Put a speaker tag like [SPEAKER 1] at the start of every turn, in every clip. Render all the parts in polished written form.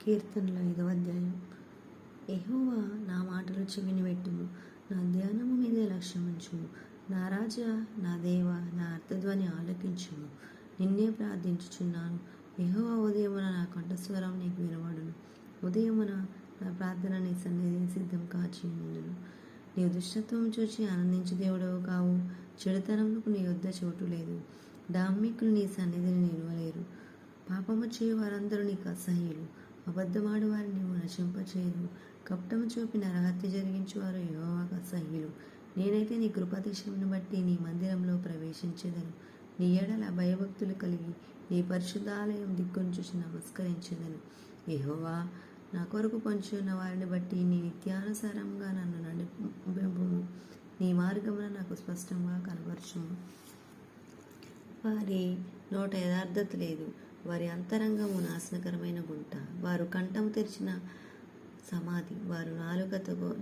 [SPEAKER 1] కీర్తనల 5వ అధ్యాయం. యెహోవా, నా మాటలు చెవిని పెట్టుము, నా ధ్యానము మీదే లక్ష్యముంచుము. నా రాజా, నా దేవా, నా అర్థధ్వని ఆలకించుము. నిన్నే ప్రార్థించుచున్నాను. యెహోవా, ఉదయమున నా కంఠస్వరం నీకు వినబడును. ఉదయమున నా ప్రార్థన నీ సన్నిధిని సిద్ధం కాచియుండును. నీవు దుష్టత్వం చూచి ఆనందించు దేవుడవు కావు. చెడుతనమునకు నీ యొద్ద చోటు లేదు. డాంబికులు నీ సన్నిధిని నిలువలేరు. పాపము చేయు వారందరూ నీకు అసహ్యులు. అబద్ధమాడు వారిని నీవు నశింపచేయదు. కపటము చూపి నరహత్య జరిగించువారు యెహోవాకు అసహ్యులు. నేనైతే నీ కృపాతిశయమును బట్టి నీ మందిరంలో ప్రవేశించెదను. నీ ఎడల భయభక్తులు కలిగి నీ పరిశుద్ధాలయం దిక్కును చూసి నమస్కరించెదను. యెహోవా, నా కొరకు పొంచి ఉన్న వారిని బట్టి నీ నిత్యానుసారంగా నన్ను నడిపింపుము. నీ మార్గమున నాకు స్పష్టంగా కనబరచుము. వారి నోట యథార్థత లేదు. వారి అంతరంగము నాశనకరమైన గుంట. వారు కంఠము తెరిచిన సమాధి. వారు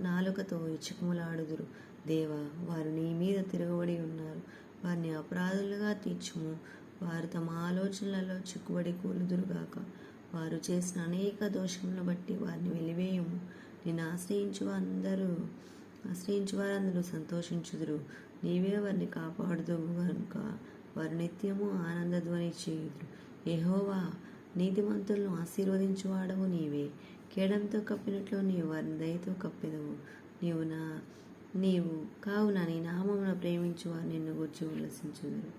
[SPEAKER 1] నాలుకతో ఇచ్చకములాడుదురు. దేవా, వారు నీ మీద తిరగబడి ఉన్నారు. వారిని అపరాధులుగా తీర్చుము. వారు తమ ఆలోచనలలో చిక్కుబడి కూలుదురుగాక. వారు చేసిన అనేక దోషములను బట్టి వారిని వెలివేయము. నిన్ను ఆశ్రయించు వారందరూ సంతోషించుదురు. నీవే వారిని కాపాడుదువు కనుక వారు నిత్యము ఆనందధ్వని చేయుదురు. యెహోవా, నీతిమంతులను ఆశీర్వదించువాడవు నీవే. కేడంతో కప్పినట్లు నీవు వారిని దయతో కప్పెదవు. కావున నీ నామమును ప్రేమించు వారు నిన్ను గూర్చి ఉల్లసించుదురు.